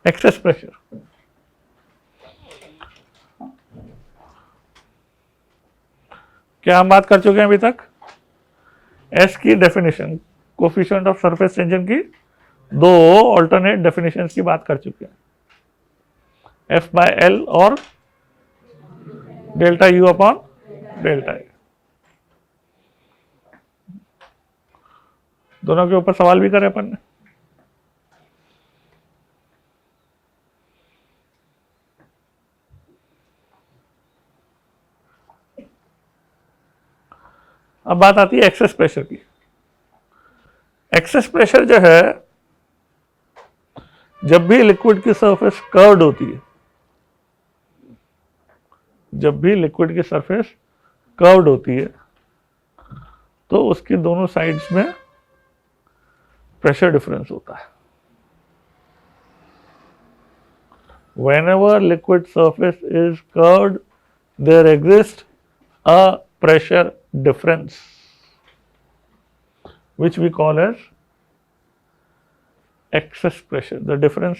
Excess pressure. क्या हम बात कर चुके हैं अभी तक? एस की definition, coefficient of surface tension की दो ऑल्टरनेट डेफिनेशन की बात कर चुके हैं, एफ बाय एल और delta U upon delta A. दोनों के ऊपर सवाल भी करे अपन ने। अब बात आती है एक्सेस प्रेशर की। एक्सेस प्रेशर जो है, जब भी लिक्विड की सरफेस कर्व्ड होती है, जब भी लिक्विड की सरफेस कर्व्ड होती है, तो उसकी दोनों साइड्स में प्रेशर डिफरेंस होता है। Whenever liquid surface is curved, there exists a pressure difference, which we call as excess pressure, the difference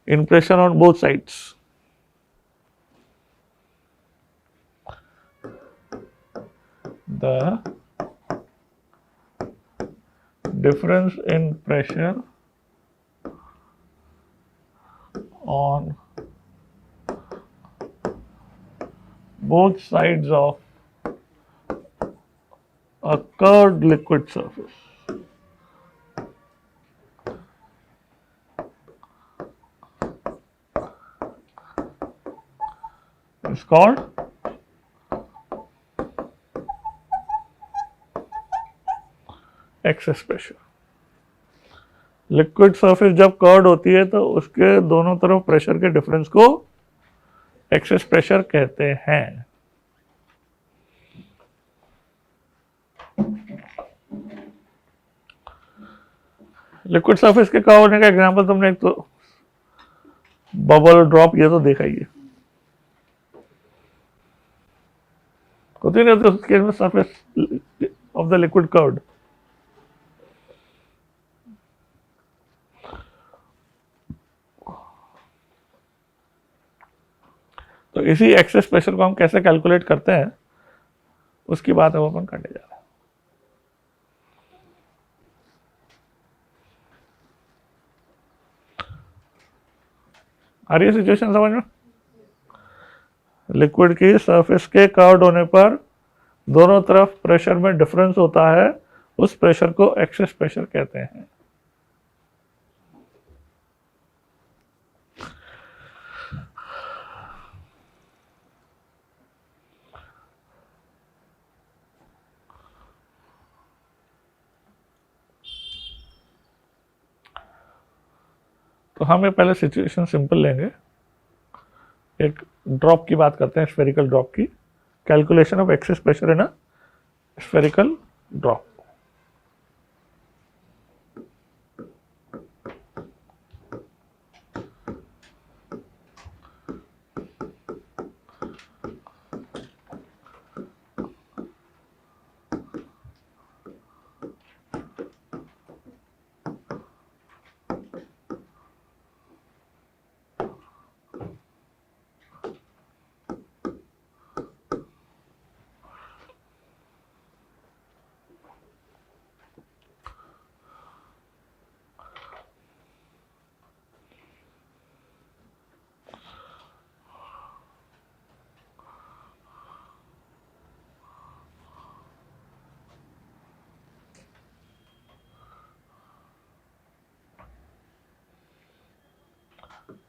in pressure on both sides. The difference in pressure on both sides of a curved liquid surface is called excess pressure. Liquid surface जब curved होती है तो उसके दोनों तरफ pressure के difference को excess pressure कहते हैं। लिक्विड सरफेस के कर्व होने का एग्जांपल तुमने एक तो बबल ड्रॉप ये तो देखा ही है, होती नहीं होती उसके में surface of the liquid curved. तो इसी एक्सेस प्रेशर को हम कैसे कैलकुलेट करते हैं उसकी बात अब अपन करने जा रहे हैं। आ रही है सिचुएशन समझ में? लिक्विड की सरफेस के कर्व्ड होने पर दोनों तरफ प्रेशर में डिफरेंस होता है, उस प्रेशर को एक्सेस प्रेशर कहते हैं। तो हम ये पहले सिचुएशन सिंपल लेंगे, एक ड्रॉप की बात करते हैं, स्फेरिकल ड्रॉप की, calculation of excess pressure in a spherical drop.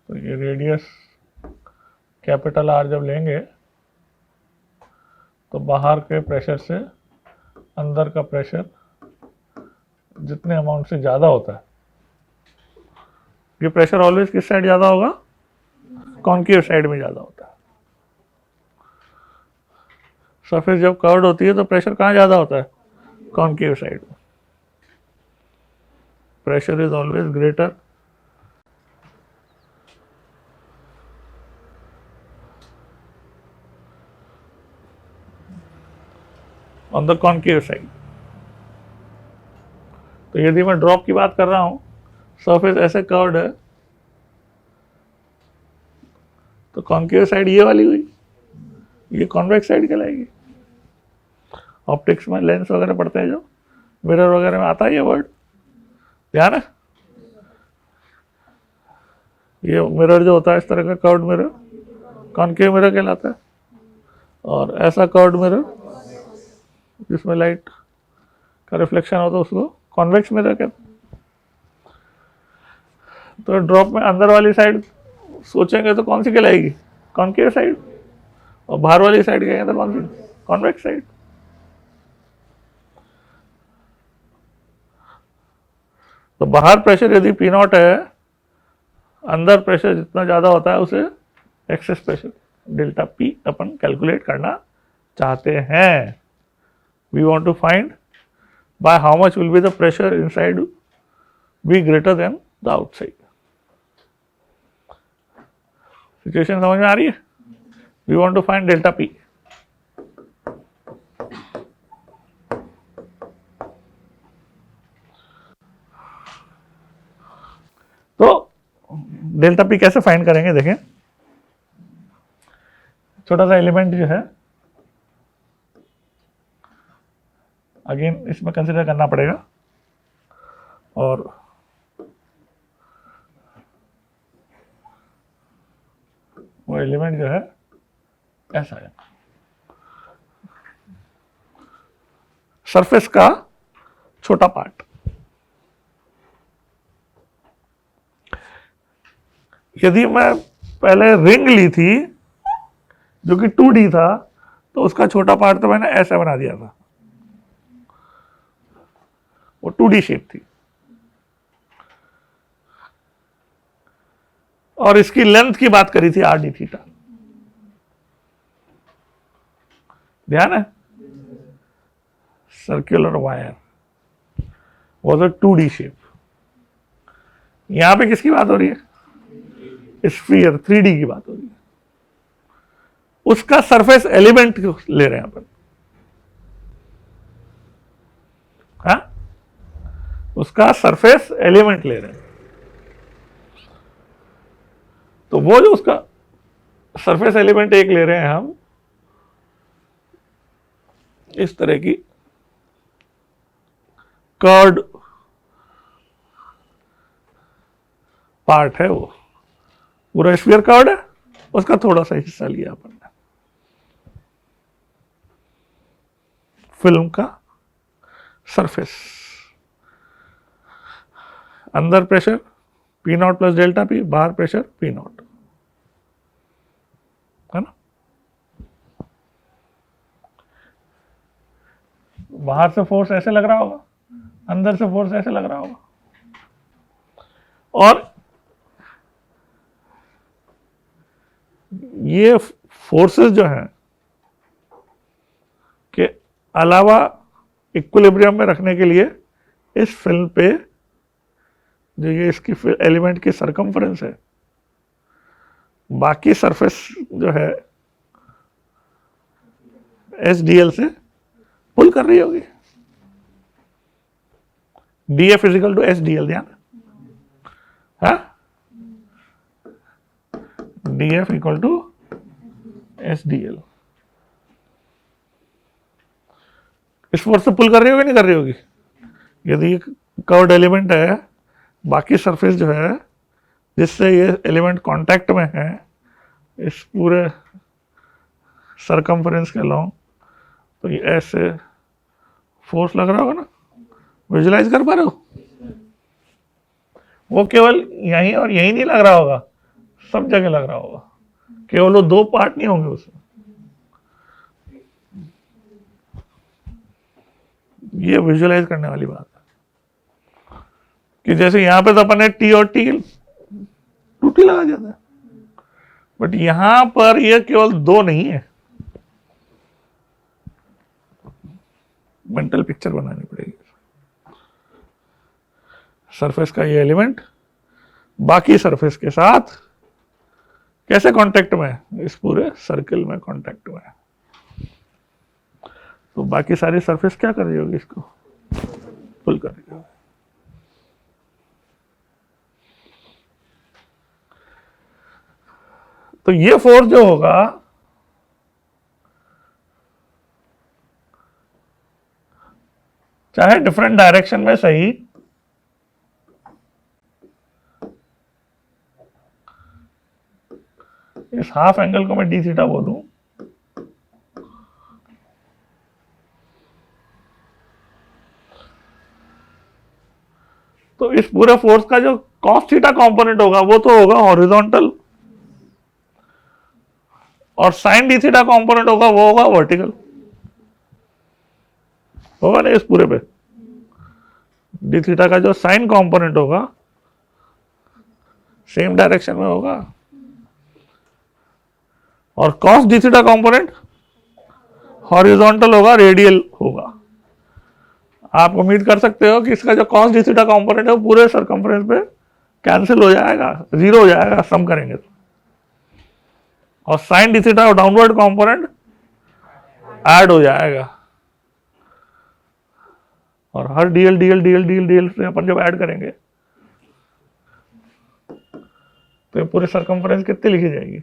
तो ये रेडियस कैपिटल आर जब लेंगे तो बाहर के प्रेशर से अंदर का प्रेशर जितने अमाउंट से ज़्यादा होता है, ये प्रेशर ऑलवेज किस साइड ज़्यादा होगा? कॉन्केव साइड में ज़्यादा होता है। सरफेस जब कर्व्ड होती है तो प्रेशर कहाँ ज़्यादा होता है? कॉन्केव साइड में। Pressure is always greater on the concave side. तो यदि मैं ड्रॉप की बात कर रहा हूं, सरफेस ऐसे कर्व्ड है तो कॉन्केव साइड ये वाली हुई, ये कॉन्वेक्स साइड कहलाएगी। ऑप्टिक्स में लेंस वगैरह पढ़ते हैं जो, मिरर वगैरह में आता है ये वर्ड, ध्यान है। ये मिरर जो होता है इस तरह का कर्व्ड मिरर कॉन्केव मिरर कहलाता है, और ऐसा कर्व्ड मिरर जिसमें लाइट का रिफ्लेक्शन होता है उसको कॉन्वेक्स मिरर कहते हैं। तो ड्रॉप में अंदर वाली साइड सोचेंगे तो कौन सी कहलाएगी, कॉन्केव साइड, और बाहर वाली साइड कहेंगे तो कौन सी, कॉन्वेक्स साइड। तो बाहर प्रेशर यदि पी नॉट है, अंदर प्रेशर जितना ज़्यादा होता है उसे एक्सेस प्रेशर डेल्टा पी अपन कैलकुलेट करना चाहते हैं। We want to find by how much will be the pressure inside be greater than the outside. Situation समझ में आ रही है? We want to find delta P. तो डेल्टा पी कैसे फाइंड करेंगे, देखें। छोटा सा एलिमेंट जो है, अगेन इसमें कंसिडर करना पड़ेगा, और वो एलिमेंट जो है ऐसा है, सरफेस का छोटा पार्ट। यदि मैं पहले रिंग ली थी जो कि 2D था, तो उसका छोटा पार्ट तो मैंने ऐसा बना दिया था, वो 2D शेप थी, और इसकी लेंथ की बात करी थी RD थीटा, ध्यान है। Circular wire was a 2D shape. यहां पे किसकी बात हो रही है, स्फीयर 3D की बात हो रही है। उसका सरफेस एलिमेंट ले रहे हैं अपन, हाँ, उसका सरफेस एलिमेंट ले रहे हैं। तो वो जो उसका सरफेस एलिमेंट एक ले रहे हैं हम, इस तरह की कर्व्ड पार्ट है, वो पूरा स्फीयर कर्व्ड है, उसका थोड़ा सा हिस्सा लिया अपन ने, फिल्म का सरफेस। अंदर pressure P not plus delta P, बाहर प्रेशर पी नॉट, है ना। बाहर से फोर्स ऐसे लग रहा होगा, अंदर से फोर्स ऐसे लग रहा होगा, और ये फोर्सेस जो हैं के अलावा इक्विलिब्रियम में रखने के लिए इस फिल्म पे जो ये इसकी एलिमेंट की सरकमफ्रेंस है, बाकी सरफेस जो है SDL से पुल कर रही होगी। DF इजिकल टू SDL, ध्यान है, DF इक्वल टू SDL। इस फोर्स से पुल कर रही होगी, नहीं कर रही होगी। यदि कर्व्ड एलिमेंट है, बाकी सरफेस जो है जिससे ये एलिमेंट कांटेक्ट में है, इस पूरे सरकमफ्रेंस के अलोंग, तो ये ऐसे फोर्स लग रहा होगा ना, विजुलाइज कर पा रहे हो। वो केवल यहीं और यहीं नहीं लग रहा होगा, सब जगह लग रहा होगा, केवल वो दो पार्ट नहीं होंगे उसमें। ये विजुलाइज करने वाली बात है कि जैसे यहां पे तो अपन ने T और T 2T लगा दिया था, बट यहां पर ये केवल दो नहीं है, मेंटल पिक्चर बनानी पड़ेगी। सरफेस का ये एलिमेंट बाकी सरफेस के साथ कैसे कांटेक्ट में है, इस पूरे सर्कल में कांटेक्ट में है। तो बाकी सारी सरफेस क्या कर रही होगी, इसको पुल कर रही होगी। तो ये फोर्स जो होगा चाहे डिफरेंट डायरेक्शन में सही, इस हाफ एंगल को मैं डी थीटा बोलूं, तो इस पूरे फोर्स का जो कॉस थीटा कंपोनेंट होगा वो तो होगा हॉरिजॉन्टल, और साइन डी थीटा कंपोनेंट होगा वो होगा वर्टिकल, होगा ना इस पूरे पे। डी थीटा का जो साइन कंपोनेंट होगा सेम डायरेक्शन में होगा, और cos D theta component horizontal होगा, रेडियल होगा। आप उम्मीद कर सकते हो कि इसका जो कॉस डी थीटा कंपोनेंट है वो पूरे सरकमफ्रेंस पे कैंसिल हो जाएगा, जीरो हो जाएगा सम करेंगे तो, और साइन डी थीटा और डाउनवर्ड कंपोनेंट ऐड हो जाएगा, और हर DL DL DL DL DL से अपन जब ऐड करेंगे तो ये पूरे सरकमफ्रेंस कितनी लिखी जाएगी,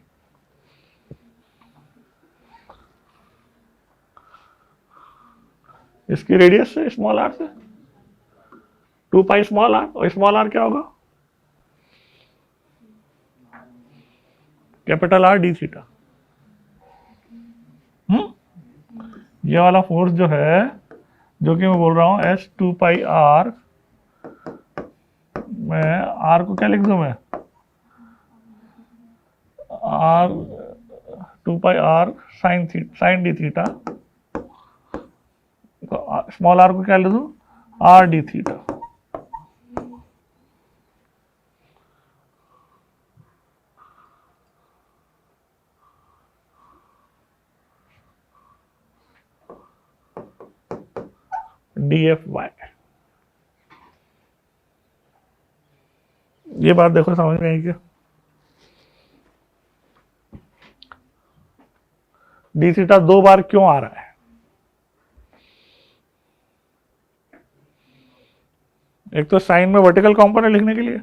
इसकी रेडियस से स्मॉल आर से 2 पाई स्मॉल आर, और स्मॉल आर क्या होगा कैपिटल आर डी थीटा। ये वाला फोर्स जो है, जो कि मैं बोल रहा हूं एस 2 पाई आर, मैं आर को क्या लिख दूं, मैं R 2 pi R sine D theta, तो स्मॉल आर को क्या लिख दूं, R D theta. D F Y, ये बात देखो समझ में आई क्या। डी थीटा 2 बार क्यों आ रहा है, एक तो साइन में वर्टिकल कंपोनेंट लिखने के लिए,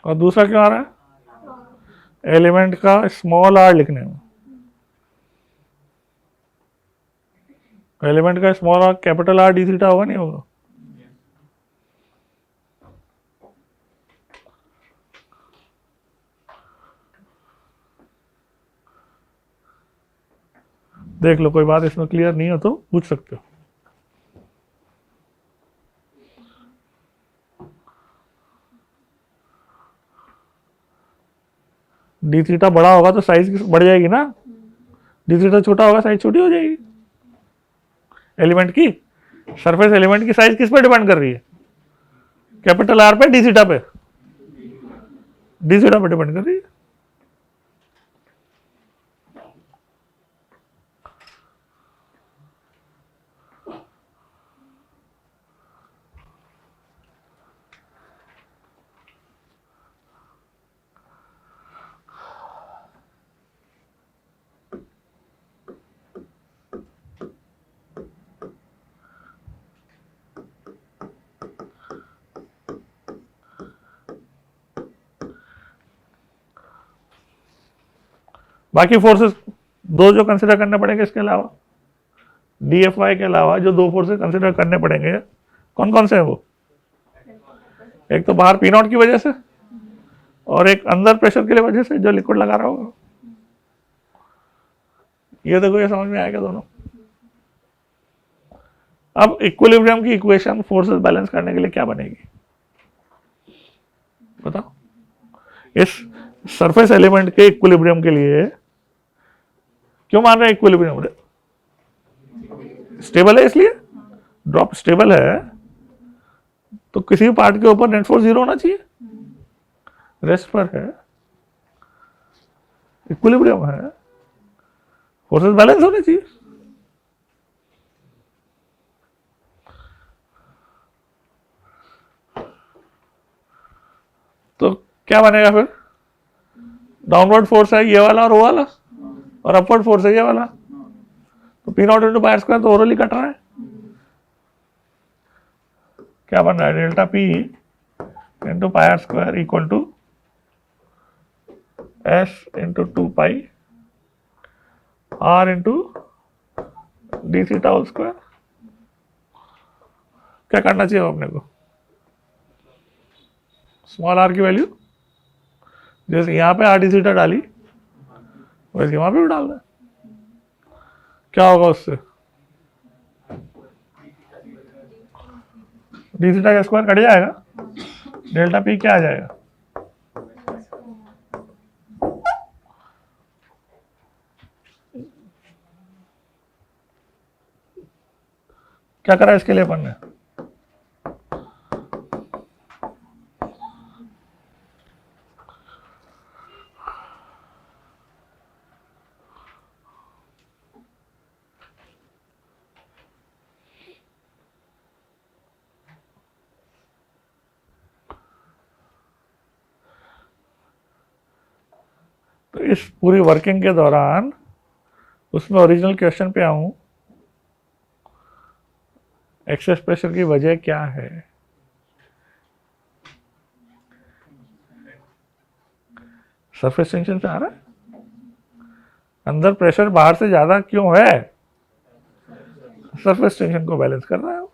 और दूसरा क्यों आ रहा है एलिमेंट का स्मॉल आर लिखने में। एलिमेंट का small are capital R D theta होगा, नहीं होगा, देख लो, कोई बात इसमें क्लियर नहीं हो तो पूछ सकते हो। डी थीटा बड़ा होगा तो साइज बढ़ जाएगी ना, डी थीटा छोटा होगा साइज छोटी हो जाएगी। एलिमेंट की सरफेस एलिमेंट की साइज किस पे डिपेंड कर रही है, कैपिटल आर पे डी थीटा पे, डी थीटा पे डिपेंड कर रही है। बाकी फोर्सेस दो जो कंसिडर करने पड़ेंगे इसके अलावा, डीएफवाई के अलावा जो दो फोर्सेस कंसिडर करने पड़ेंगे, कौन कौन से हैं वो, एक तो बाहर पी नॉट की वजह से, और एक अंदर प्रेशर की वजह से जो लिक्विड लगा रहा होगा। ये देखो, ये समझ में आएगा दोनों। अब इक्विलिब्रियम की इक्वेशन फोर्सेस बैलेंस करने के लिए क्या बनेगी बताओ। इस सरफेस एलिमेंट के इक्विलिब्रियम के लिए क्यों मान रहे हैं इक्विलिब्रियम, स्टेबल है, इसलिए ड्रॉप स्टेबल है तो किसी भी पार्ट के ऊपर नेट फोर्स 0 होना चाहिए, रेस्ट पर है, इक्विलिब्रियम है, फोर्सेस बैलेंस होने चाहिए। तो क्या बनेगा फिर, डाउनवर्ड फोर्स है ये वाला और वो वाला, और अपवर्ड फोर्स है ये वाला, तो P naught into pi square तो ओवरऑल कट रहा है। क्या बन रहा है, delta P into pi square equal to S into 2 pi R into D theta whole square. क्या करना चाहिए अपने को? स्मॉल आर की वैल्यू जैसे यहाँ पे आर डी थीटा डाली वैसे वहां पे भी डालना है। क्या होगा उससे? डी थीटा का स्क्वायर कट जाएगा, डेल्टा पी क्या आ जाएगा? क्या करा इसके लिए अपन ने? तो इस पूरी वर्किंग के दौरान उसमें ओरिजिनल क्वेश्चन पे आऊं, एक्सेस प्रेशर की वजह क्या है? सरफेस टेंशन से आ रहा है। अंदर प्रेशर बाहर से ज्यादा क्यों है? सरफेस टेंशन को बैलेंस कर रहा है।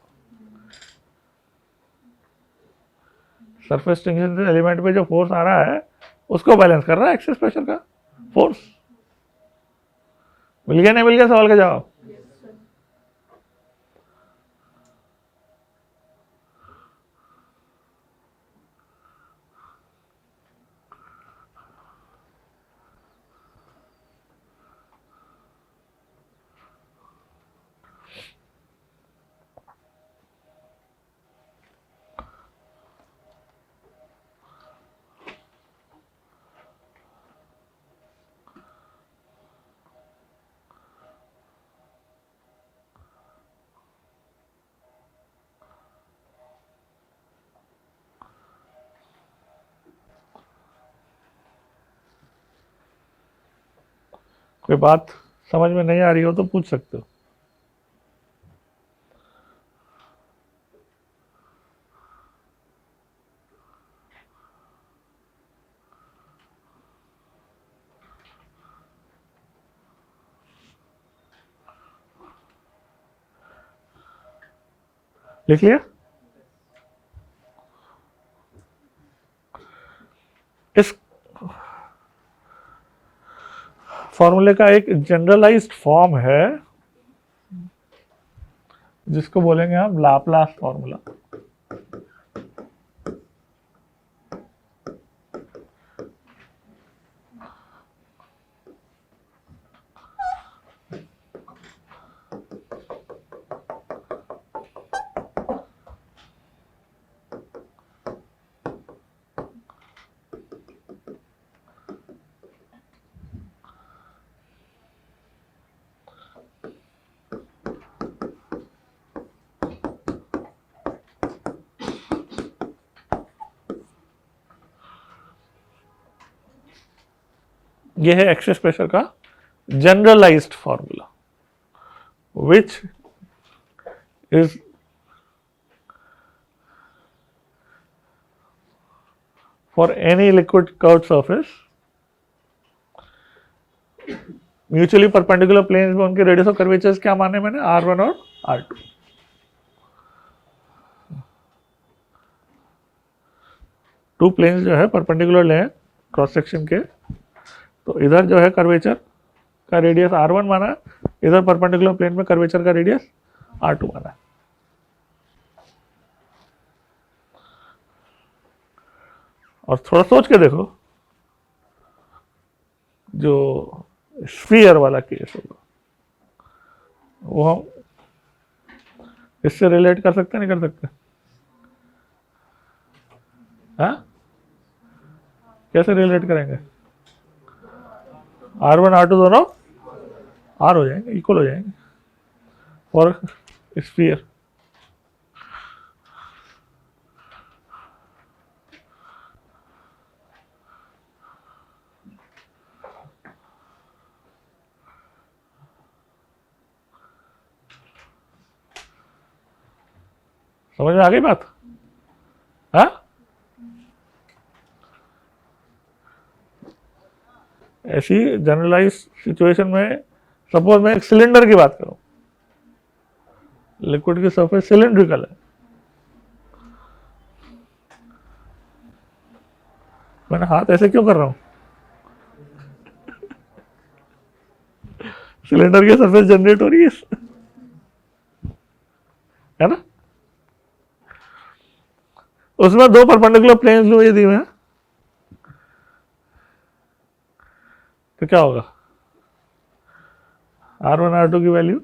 सरफेस टेंशन से एलिमेंट पे जो फोर्स आ रहा है उसको बैलेंस कर रहा है एक्सेस प्रेशर का फोर्स। मिल गया नहीं मिल गया सवाल का जवाब? कोई बात समझ में नहीं आ रही हो तो पूछ सकते हो। लिख लिया? इस फॉर्मूले का एक जनरलाइज्ड फॉर्म है जिसको बोलेंगे हम लाप्लास फॉर्मूला। यह है एक्सेस प्रेशर का generalized formula which is for any liquid curved surface mutually perpendicular planes में उनके रेडियस ऑफ कर्वेचर्स क्या माने मैंने? R1 और R2। टू प्लेन्स जो है परपेंडिकुलर ले क्रॉस सेक्शन के, तो इधर जो है कर्वेचर का रेडियस R1 माना, इधर परपेंडिकुलर प्लेन में कर्वेचर का रेडियस R2 माना। और थोड़ा सोच के देखो, जो स्फीयर वाला केस होगा वो हम इससे रिलेट कर सकते नहीं कर सकते? हाँ, कैसे रिलेट करेंगे? R1 R2 दोनों R हो जाएंगे, इक्वल हो जाएंगे फॉर स्फीयर। समझ में आ गई बात? हाँ, ऐसी जनरलाइज सिचुएशन में सपोज मैं एक सिलेंडर की बात करूं, लिक्विड की सरफेस सिलेंड्रिकल है, मैंने हाथ ऐसे क्यों कर रहा हूं? सिलेंडर की सरफेस जनरेट हो रही है ना? उसमें दो परपेंडिकुलर प्लेन्स लो यदि मैं, तो क्या होगा? R1 R2 की वैल्यू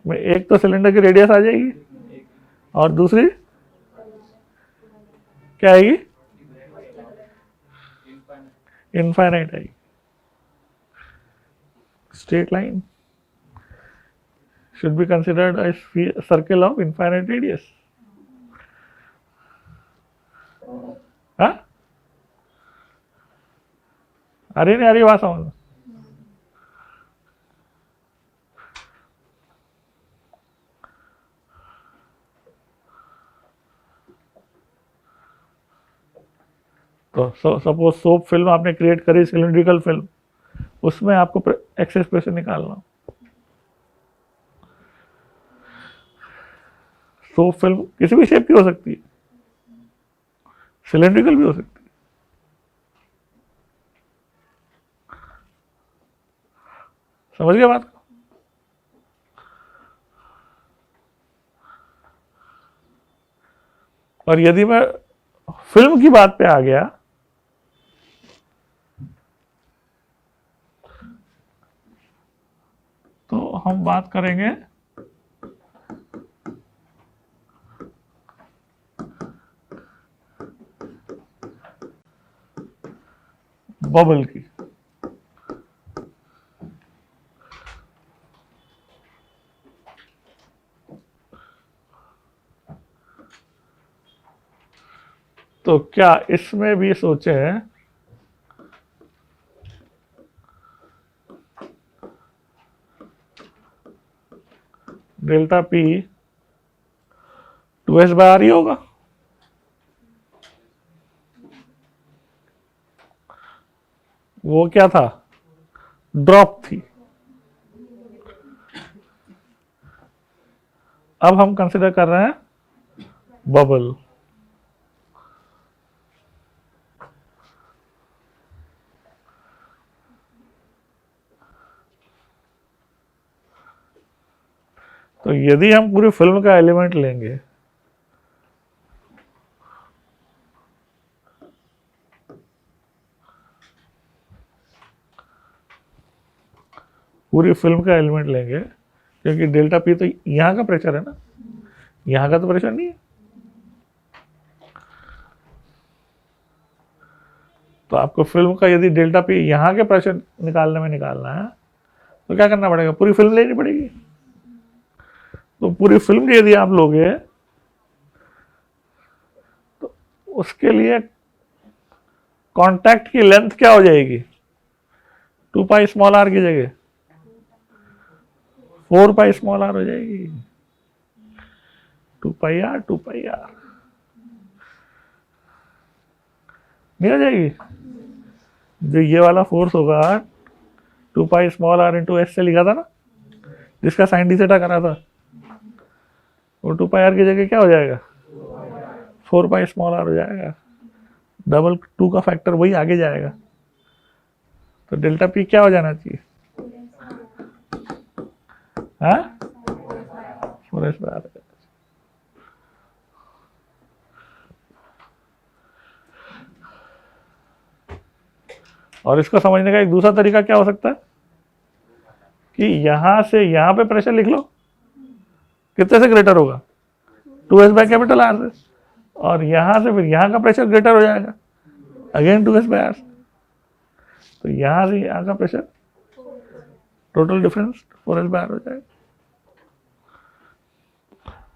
में एक तो सिलेंडर की रेडियस आ जाएगी और दूसरी क्या आएगी? इनफाइनाइट आएगी। Straight line should be considered a circle of infinite radius. हाँ, आ रही नहीं आ रही बात समझ? तो सपोज सोप फिल्म आपने क्रिएट करी, सिलिंड्रिकल फिल्म, उसमें आपको एक्सेस प्रेशर निकालना। सोप फिल्म किसी भी शेप की हो सकती है, सिलिंड्रिकल भी हो सकती है। समझ गए बात को? और यदि मैं फिल्म की बात पे आ गया तो हम बात करेंगे बबल की। तो क्या इसमें भी सोचे हैं डेल्टा पी 2s/r ही होगा? वो क्या था? ड्रॉप थी। अब हम कंसिडर कर रहे हैं बबल। तो यदि हम पूरी फिल्म का एलिमेंट लेंगे, पूरी फिल्म का एलिमेंट लेंगे, क्योंकि डेल्टा पी तो यहां का प्रेशर है ना, यहां का तो प्रेशर नहीं है। तो आपको फिल्म का यदि डेल्टा पी यहां के प्रेशर निकालना है तो क्या करना पड़ेगा? पूरी फिल्म लेनी पड़ेगी। तो पूरी फिल्म यदि आप लोगे तो उसके लिए कांटेक्ट की लेंथ क्या हो जाएगी? 2π स्मॉल r की जगह 4π स्मॉल r हो जाएगी। 2πr नहीं हो जाएगी? जो ये वाला फोर्स होगा 2π स्मॉल r इंटू एस से लिखा था ना, जिसका साइन डी थीटा करा था, वो 2πr की जगह क्या हो जाएगा? 4π स्मॉल r हो जाएगा। डबल 2 का फैक्टर वही आगे जाएगा। तो डेल्टा पी क्या हो जाना चाहिए? हाँ, 4s/r। और इसको समझने का एक दूसरा तरीका क्या हो सकता है कि यहां से यहां पे प्रेशर लिख लो, कितने से ग्रेटर होगा? 2s/R से। और यहां से फिर यहां का प्रेशर ग्रेटर हो जाएगा, अगेन 2s/R। तो यहां से यहां का प्रेशर टोटल डिफरेंस 4s/R हो जाएगा।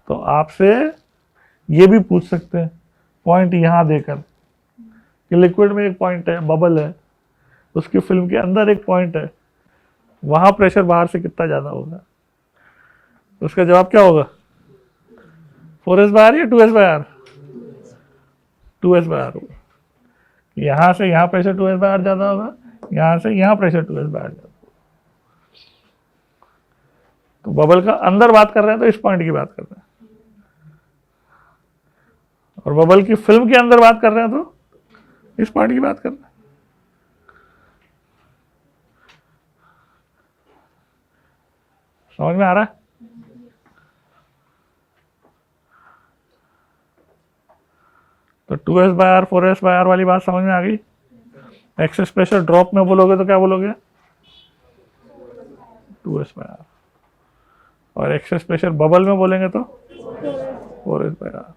तो आपसे ये भी पूछ सकते हैं पॉइंट यहां देकर कि लिक्विड में एक पॉइंट है, बबल है, उसकी फिल्म के अंदर एक पॉइंट है, वहां प्रेशर बाहर से कितना ज्यादा होगा? उसका जवाब क्या होगा? 4s/R या 2s/R? 2s/R होगा। यहां से यहां प्रेशर 2s/R ज्यादा होगा, यहां से यहां प्रेशर 2s बाय आर। तो बबल का अंदर बात कर रहे हैं तो इस पॉइंट की बात कर रहे हैं, और बबल की फिल्म के अंदर बात कर रहे हैं तो इस पॉइंट की बात कर रहे हैं। समझ में आ रहा है? तो 2s by are 4s bye are वाली बात समझ में आ गई। एक्सेस प्रेशर ड्रॉप में बोलोगे तो क्या बोलोगे? 2s by R. और एक्सेस प्रेशर बबल में बोलेंगे तो 4s बाय आर।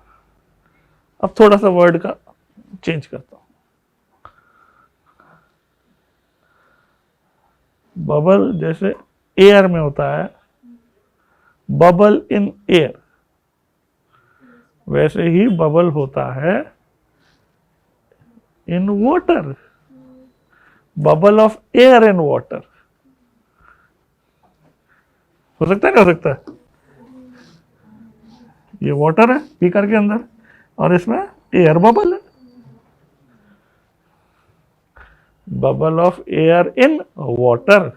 अब थोड़ा सा वर्ड का चेंज करता हूं। बबल जैसे एयर में होता है, बबल इन एयर, वैसे ही बबल होता है in water, bubble of air in water. हो सकता है, नहीं हो सकता? ये वाटर है बीकर के अंदर और इसमें एयर बबल है, bubble of air in water.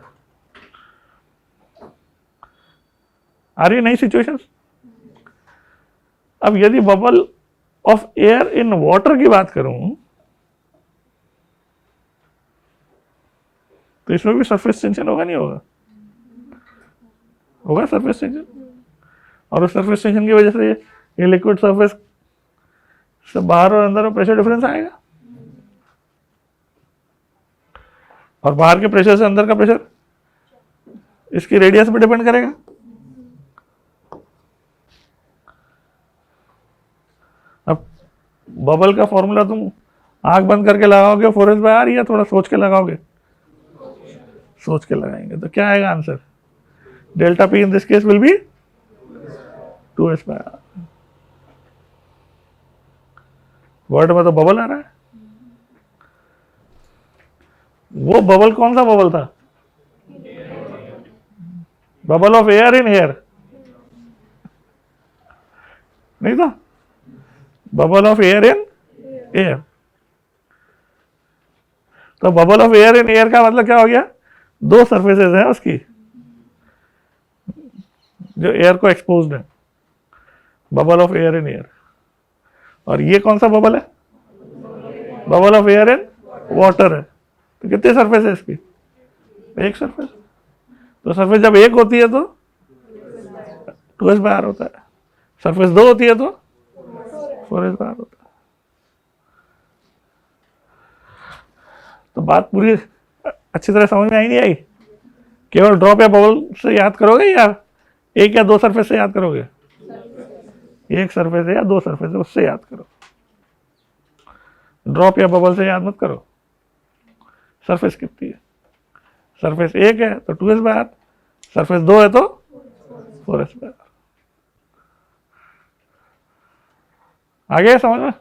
आ रही नई सिचुएशन? अब यदि bubble of air in water की बात करूं तो इसमें भी सरफेस टेंशन होगा, नहीं होगा? होगा सरफेस टेंशन। और उस सरफेस टेंशन की वजह से ये लिक्विड सरफेस से बाहर और अंदर में प्रेशर डिफरेंस आएगा, और बाहर के प्रेशर से अंदर का प्रेशर इसकी रेडियस पे डिपेंड करेगा। अब बबल का फॉर्मूला तुम आंख बंद करके लगाओगे 4s बाय आर, या थोड़ा सोच के लगाओगे? सोच के लगाएंगे तो क्या आएगा answer? Delta P in this case will be 2s by R. Word में तो बबल आ रहा है। वो बबल कौन सा बबल था? Bubble of air in air, नहीं था? Bubble of air in air. तो bubble of air in air का मतलब क्या हो गया? दो सरफेसेस हैं उसकी जो एयर को एक्सपोज्ड है, bubble of air in air. और ये कौन सा बबल है? Bubble of air in water है। तो कितने सरफेस है इसकी? एक सरफेस। तो सरफेस जब एक होती है तो 2s बाय आर होता है, सरफेस दो होती है तो 4s बाय आर होता है। तो बात पूरी अच्छी तरह समझ में आई, नहीं आई? केवल ड्रॉप या बबल से याद करोगे या एक या दो सरफेस से याद करोगे? एक सरफेस है या दो सरफेस है उससे याद करो, ड्रॉप या बबल से याद मत करो। सरफेस कितनी है? सरफेस एक है तो 2s बाय आर, सरफेस दो है तो 4s बाय आर। आ गया समझ में?